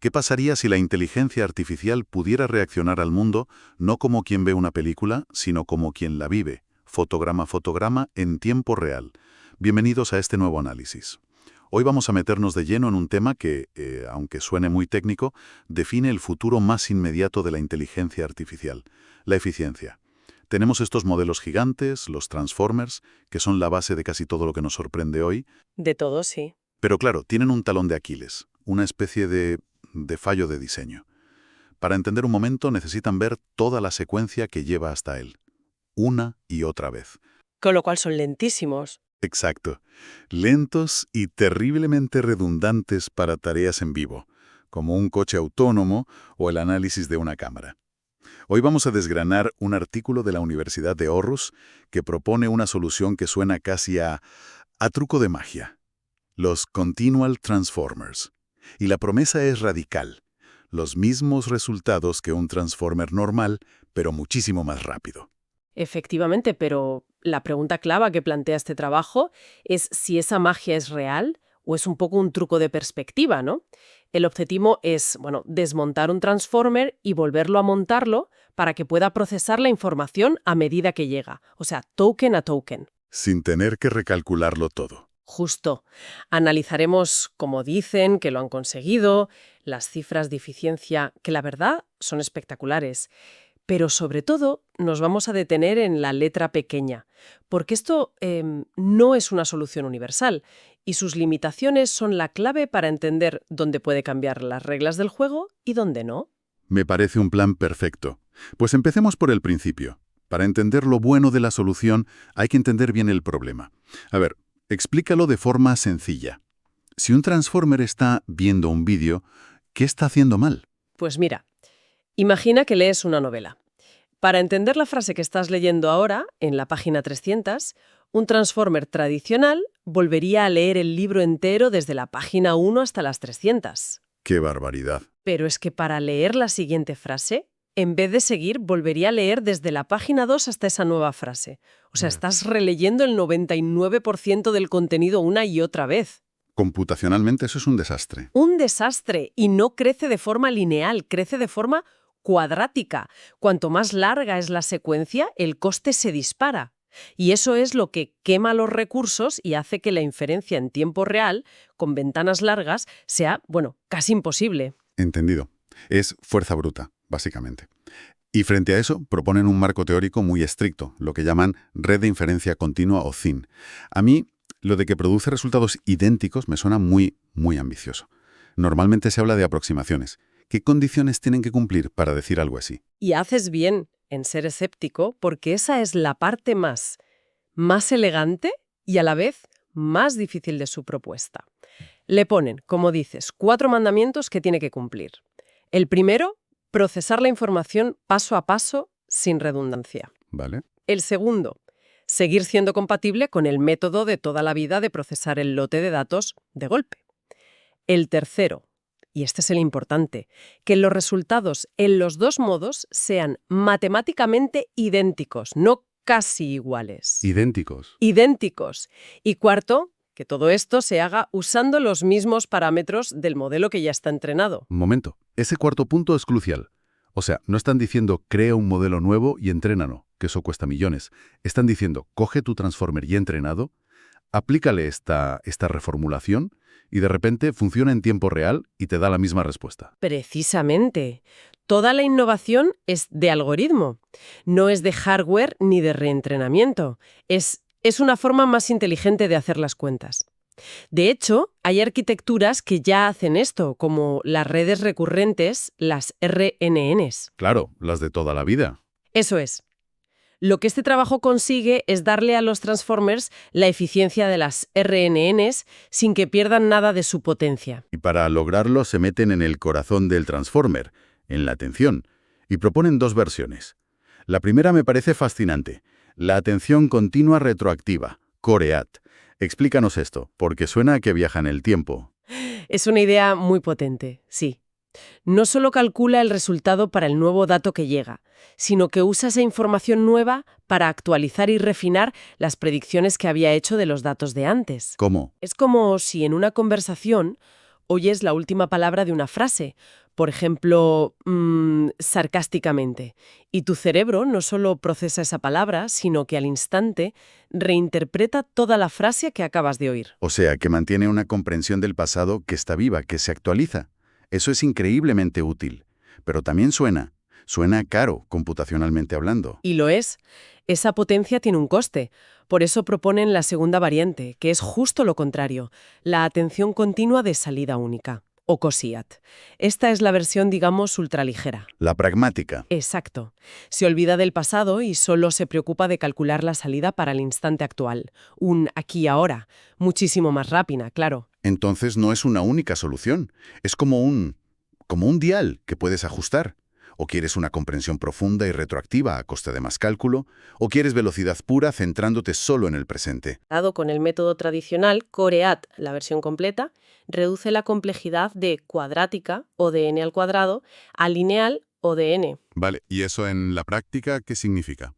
¿Qué pasaría si la inteligencia artificial pudiera reaccionar al mundo no como quien ve una película, sino como quien la vive, fotograma a fotograma, en tiempo real? Bienvenidos a este nuevo análisis. Hoy vamos a meternos de lleno en un tema que, aunque suene muy técnico, define el futuro más inmediato de la inteligencia artificial, la eficiencia. Tenemos estos modelos gigantes, los Transformers, que son la base de casi todo lo que nos sorprende hoy. De todo, sí. Pero claro, tienen un talón de Aquiles, una especie de fallo de diseño. Para entender un momento necesitan ver toda la secuencia que lleva hasta él, una y otra vez. Con lo cual son lentísimos. Exacto. Lentos y terriblemente redundantes para tareas en vivo, como un coche autónomo o el análisis de una cámara. Hoy vamos a desgranar un artículo de la Universidad de Aarhus que propone una solución que suena casi a truco de magia. Los Continual Transformers. Y la promesa es radical. Los mismos resultados que un Transformer normal, pero muchísimo más rápido. Efectivamente, pero la pregunta clave que plantea este trabajo es si esa magia es real o es un poco un truco de perspectiva, ¿no? El objetivo es, desmontar un Transformer y volverlo a montarlo para que pueda procesar la información a medida que llega, o sea, token a token. Sin tener que recalcularlo todo. Justo. Analizaremos cómo dicen que lo han conseguido, las cifras de eficiencia, que la verdad son espectaculares. Pero sobre todo nos vamos a detener en la letra pequeña, porque esto no es una solución universal y sus limitaciones son la clave para entender dónde puede cambiar las reglas del juego y dónde no. Me parece un plan perfecto. Pues empecemos por el principio. Para entender lo bueno de la solución hay que entender bien el problema. A ver, explícalo de forma sencilla. Si un Transformer está viendo un vídeo, ¿qué está haciendo mal? Pues mira, imagina que lees una novela. Para entender la frase que estás leyendo ahora, en la página 300, un Transformer tradicional volvería a leer el libro entero desde la página 1 hasta las 300. ¡Qué barbaridad! Pero es que para leer la siguiente frase, en vez de seguir, volvería a leer desde la página 2 hasta esa nueva frase. O sea, estás releyendo el 99% del contenido una y otra vez. Computacionalmente eso es un desastre. Un desastre. Y no crece de forma lineal, crece de forma cuadrática. Cuanto más larga es la secuencia, el coste se dispara. Y eso es lo que quema los recursos y hace que la inferencia en tiempo real, con ventanas largas, sea, casi imposible. Entendido. Es fuerza bruta, básicamente. Y frente a eso, proponen un marco teórico muy estricto, lo que llaman red de inferencia continua o CIN. A mí, lo de que produce resultados idénticos me suena muy, muy ambicioso. Normalmente se habla de aproximaciones. ¿Qué condiciones tienen que cumplir para decir algo así? Y haces bien en ser escéptico porque esa es la parte más elegante y a la vez más difícil de su propuesta. Le ponen, como dices, 4 mandamientos que tiene que cumplir. El primero, procesar la información paso a paso sin redundancia. ¿Vale? El segundo, seguir siendo compatible con el método de toda la vida de procesar el lote de datos de golpe. El tercero, y este es el importante, que los resultados en los dos modos sean matemáticamente idénticos, no casi iguales. Idénticos. Idénticos. Y cuarto, que todo esto se haga usando los mismos parámetros del modelo que ya está entrenado. Un momento. Ese cuarto punto es crucial. O sea, no están diciendo crea un modelo nuevo y entrénalo, que eso cuesta millones. Están diciendo coge tu Transformer ya entrenado, aplícale esta reformulación y de repente funciona en tiempo real y te da la misma respuesta. Precisamente. Toda la innovación es de algoritmo. No es de hardware ni de reentrenamiento. Es una forma más inteligente de hacer las cuentas. De hecho, hay arquitecturas que ya hacen esto, como las redes recurrentes, las RNNs. Claro, las de toda la vida. Eso es. Lo que este trabajo consigue es darle a los Transformers la eficiencia de las RNNs sin que pierdan nada de su potencia. Y para lograrlo se meten en el corazón del Transformer, en la atención, y proponen 2 versiones. La primera me parece fascinante, la atención continua retroactiva, CoreAT. Explícanos esto, porque suena a que viaja en el tiempo. Es una idea muy potente, sí. No solo calcula el resultado para el nuevo dato que llega, sino que usa esa información nueva para actualizar y refinar las predicciones que había hecho de los datos de antes. ¿Cómo? Es como si en una conversación oyes la última palabra de una frase, por ejemplo, sarcásticamente, y tu cerebro no solo procesa esa palabra, sino que al instante reinterpreta toda la frase que acabas de oír. O sea, que mantiene una comprensión del pasado que está viva, que se actualiza. Eso es increíblemente útil. Pero también suena caro, computacionalmente hablando. Y lo es. Esa potencia tiene un coste. Por eso proponen la segunda variante, que es justo lo contrario, la atención continua de salida única, o COSIAT. Esta es la versión, digamos, ultraligera. La pragmática. Exacto. Se olvida del pasado y solo se preocupa de calcular la salida para el instante actual. Un aquí y ahora. Muchísimo más rápida, claro. Entonces no es una única solución. Es como un dial que puedes ajustar. O quieres una comprensión profunda y retroactiva a costa de más cálculo, o quieres velocidad pura centrándote solo en el presente. Dado con el método tradicional, COREAT, la versión completa, reduce la complejidad de cuadrática o de n al cuadrado a lineal o de n. Vale, ¿y eso en la práctica qué significa?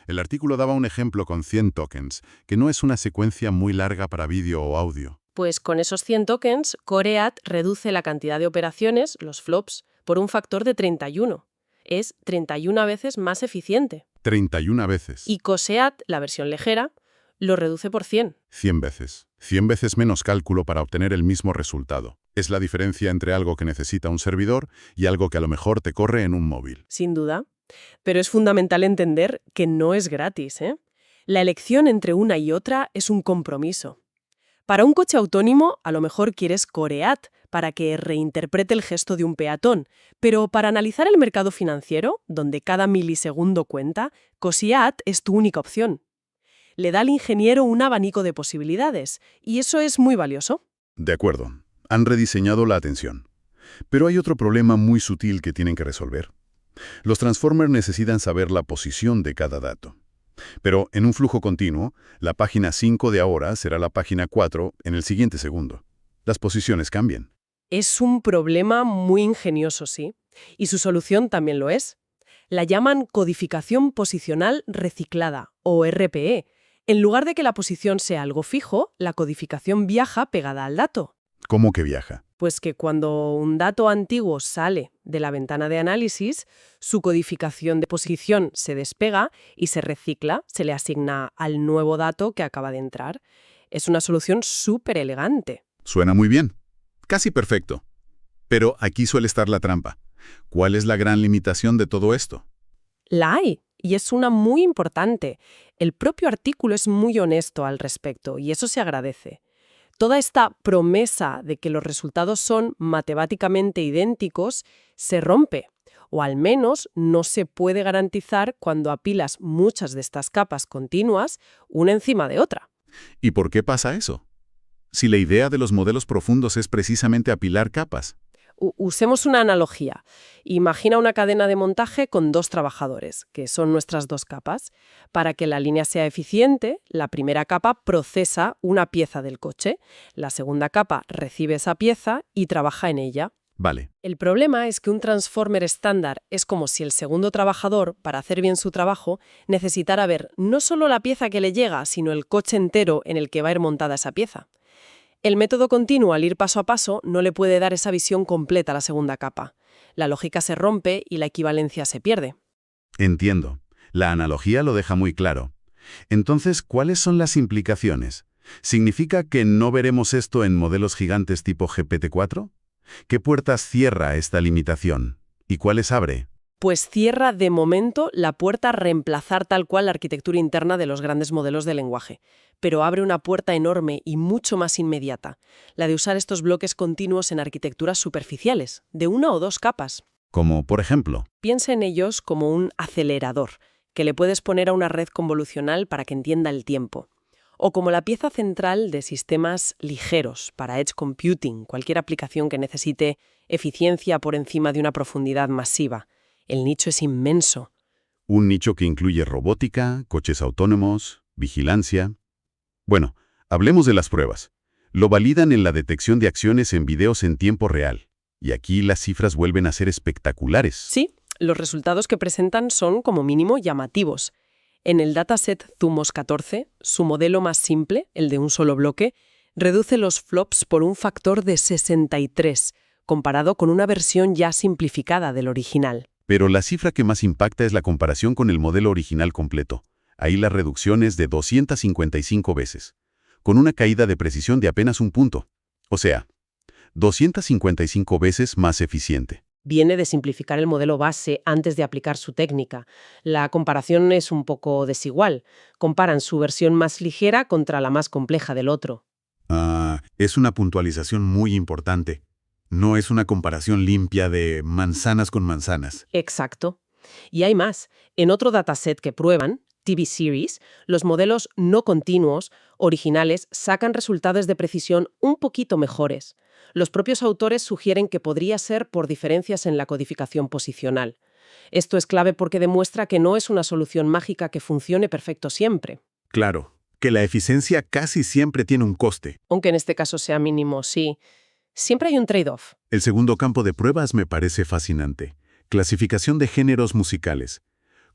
El artículo daba un ejemplo con 100 tokens, que no es una secuencia muy larga para vídeo o audio. Pues con esos 100 tokens, COREAT reduce la cantidad de operaciones, los flops, por un factor de 31. Es 31 veces más eficiente. 31 veces. Y COSEAT, la versión ligera, lo reduce por 100. 100 veces. 100 veces menos cálculo para obtener el mismo resultado. Es la diferencia entre algo que necesita un servidor y algo que a lo mejor te corre en un móvil. Sin duda. Pero es fundamental entender que no es gratis, ¿eh? La elección entre una y otra es un compromiso. Para un coche autónomo, a lo mejor quieres COREAT para que reinterprete el gesto de un peatón, pero para analizar el mercado financiero, donde cada milisegundo cuenta, COSIAT es tu única opción. Le da al ingeniero un abanico de posibilidades, y eso es muy valioso. De acuerdo. Han rediseñado la atención. Pero hay otro problema muy sutil que tienen que resolver. Los transformers necesitan saber la posición de cada dato. Pero en un flujo continuo, la página 5 de ahora será la página 4 en el siguiente segundo. Las posiciones cambian. Es un problema muy ingenioso, sí. Y su solución también lo es. La llaman codificación posicional reciclada, o RPE. En lugar de que la posición sea algo fijo, la codificación viaja pegada al dato. ¿Cómo que viaja? Pues que cuando un dato antiguo sale de la ventana de análisis, su codificación de posición se despega y se recicla, se le asigna al nuevo dato que acaba de entrar. Es una solución súper elegante. Suena muy bien. Casi perfecto. Pero aquí suele estar la trampa. ¿Cuál es la gran limitación de todo esto? La hay, y es una muy importante. El propio artículo es muy honesto al respecto, y eso se agradece. Toda esta promesa de que los resultados son matemáticamente idénticos se rompe, o al menos no se puede garantizar cuando apilas muchas de estas capas continuas una encima de otra. ¿Y por qué pasa eso? Si la idea de los modelos profundos es precisamente apilar capas. Usemos una analogía. Imagina una cadena de montaje con dos trabajadores, que son nuestras dos capas. Para que la línea sea eficiente, la primera capa procesa una pieza del coche, la segunda capa recibe esa pieza y trabaja en ella. Vale. El problema es que un transformer estándar es como si el segundo trabajador, para hacer bien su trabajo, necesitara ver no solo la pieza que le llega, sino el coche entero en el que va a ir montada esa pieza. El método continuo, al ir paso a paso, no le puede dar esa visión completa a la segunda capa. La lógica se rompe y la equivalencia se pierde. Entiendo. La analogía lo deja muy claro. Entonces, ¿cuáles son las implicaciones? ¿Significa que no veremos esto en modelos gigantes tipo GPT-4? ¿Qué puertas cierra esta limitación? ¿Y cuáles abre? Pues cierra de momento la puerta a reemplazar tal cual la arquitectura interna de los grandes modelos de lenguaje, pero abre una puerta enorme y mucho más inmediata, la de usar estos bloques continuos en arquitecturas superficiales, de una o dos capas. Como, por ejemplo, Piensa en ellos como un acelerador, que le puedes poner a una red convolucional para que entienda el tiempo. O como la pieza central de sistemas ligeros para edge computing, cualquier aplicación que necesite eficiencia por encima de una profundidad masiva. El nicho es inmenso. un nicho que incluye robótica, coches autónomos, vigilancia. Bueno, hablemos de las pruebas. Lo validan en la detección de acciones en videos en tiempo real. Y aquí las cifras vuelven a ser espectaculares. Sí, los resultados que presentan son como mínimo llamativos. En el dataset Zumos 14, su modelo más simple, el de un solo bloque, Reduce los flops por un factor de 63, comparado con una versión ya simplificada del original. Pero la cifra que más impacta es la comparación con el modelo original completo. Ahí la reducción es de 255 veces, con una caída de precisión de apenas un punto. O sea, 255 veces más eficiente. Viene de simplificar el modelo base antes de aplicar su técnica. La comparación es un poco desigual. Comparan su versión más ligera contra la más compleja del otro. Es una puntualización muy importante. No es una comparación limpia de manzanas con manzanas. Exacto. Y hay más. En otro dataset que prueban, TV Series, los modelos no continuos, originales, sacan resultados de precisión un poquito mejores. Los propios autores sugieren que podría ser por diferencias en la codificación posicional. Esto es clave porque demuestra que no es una solución mágica que funcione perfecto siempre. Claro, que la eficiencia casi siempre tiene un coste. Aunque en este caso sea mínimo, sí. Siempre hay un trade-off. El segundo campo de pruebas me parece fascinante. Clasificación de géneros musicales.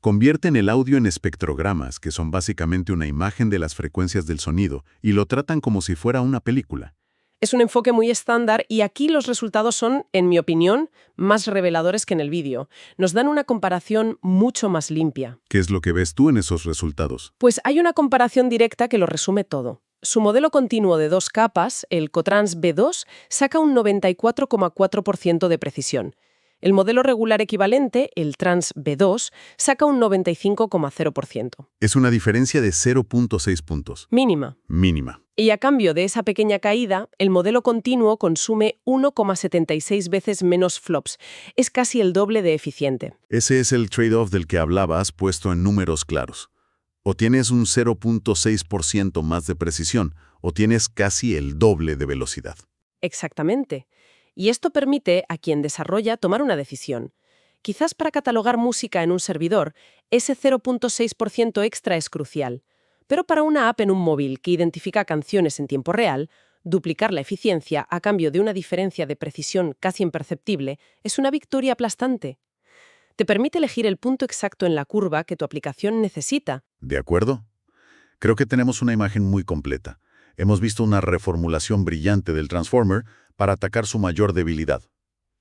Convierten el audio en espectrogramas, que son básicamente una imagen de las frecuencias del sonido, y lo tratan como si fuera una película. Es un enfoque muy estándar y aquí los resultados son, en mi opinión, más reveladores que en el vídeo. Nos dan una comparación mucho más limpia. ¿Qué es lo que ves tú en esos resultados? Pues hay una comparación directa que lo resume todo. Su modelo continuo de 2 capas, el Cotrans B2, saca un 94,4% de precisión. El modelo regular equivalente, el Trans B2, saca un 95,0%. Es una diferencia de 0.6 puntos. Mínima. Mínima. Y a cambio de esa pequeña caída, el modelo continuo consume 1,76 veces menos flops. Es casi el doble de eficiente. Ese es el trade-off del que hablabas puesto en números claros. O tienes un 0.6% más de precisión, o tienes casi el doble de velocidad. Exactamente. Y esto permite a quien desarrolla tomar una decisión. Quizás para catalogar música en un servidor, ese 0.6% extra es crucial. Pero para una app en un móvil que identifica canciones en tiempo real, duplicar la eficiencia a cambio de una diferencia de precisión casi imperceptible es una victoria aplastante. Te permite elegir el punto exacto en la curva que tu aplicación necesita. ¿De acuerdo? Creo que tenemos una imagen muy completa. Hemos visto una reformulación brillante del Transformer para atacar su mayor debilidad,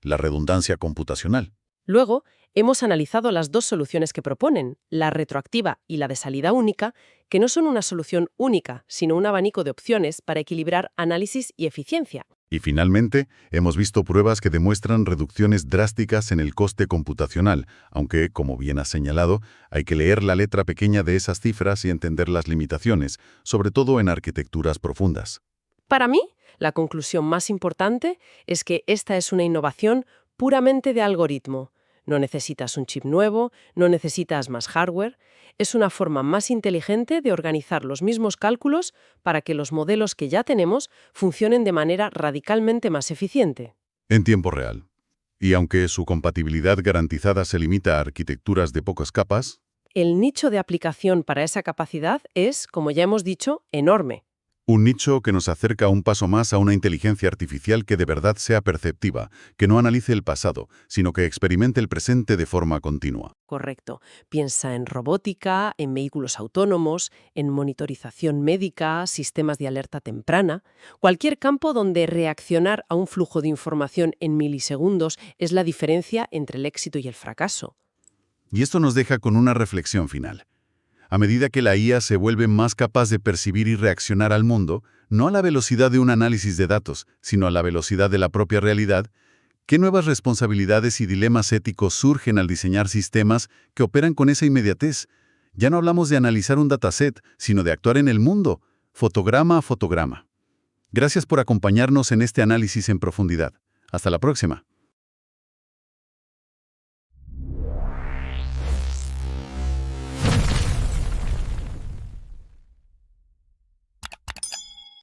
la redundancia computacional. Luego, hemos analizado las dos soluciones que proponen, la retroactiva y la de salida única, que no son una solución única, sino un abanico de opciones para equilibrar análisis y eficiencia. Y finalmente, hemos visto pruebas que demuestran reducciones drásticas en el coste computacional, aunque, como bien has señalado, hay que leer la letra pequeña de esas cifras y entender las limitaciones, sobre todo en arquitecturas profundas. Para mí, la conclusión más importante es que esta es una innovación puramente de algoritmo. No necesitas un chip nuevo, no necesitas más hardware. Es una forma más inteligente de organizar los mismos cálculos para que los modelos que ya tenemos funcionen de manera radicalmente más eficiente. En tiempo real. Y aunque su compatibilidad garantizada se limita a arquitecturas de pocas capas, El nicho de aplicación para esa capacidad es, como ya hemos dicho, enorme. un nicho que nos acerca un paso más a una inteligencia artificial que de verdad sea perceptiva, que no analice el pasado, sino que experimente el presente de forma continua. Correcto. Piensa en robótica, en vehículos autónomos, en monitorización médica, sistemas de alerta temprana. Cualquier campo donde reaccionar a un flujo de información en milisegundos es la diferencia entre el éxito y el fracaso. Y esto nos deja con una reflexión final. A medida que la IA se vuelve más capaz de percibir y reaccionar al mundo, no a la velocidad de un análisis de datos, sino a la velocidad de la propia realidad, ¿qué nuevas responsabilidades y dilemas éticos surgen al diseñar sistemas que operan con esa inmediatez? Ya no hablamos de analizar un dataset, sino de actuar en el mundo, fotograma a fotograma. Gracias por acompañarnos en este análisis en profundidad. Hasta la próxima.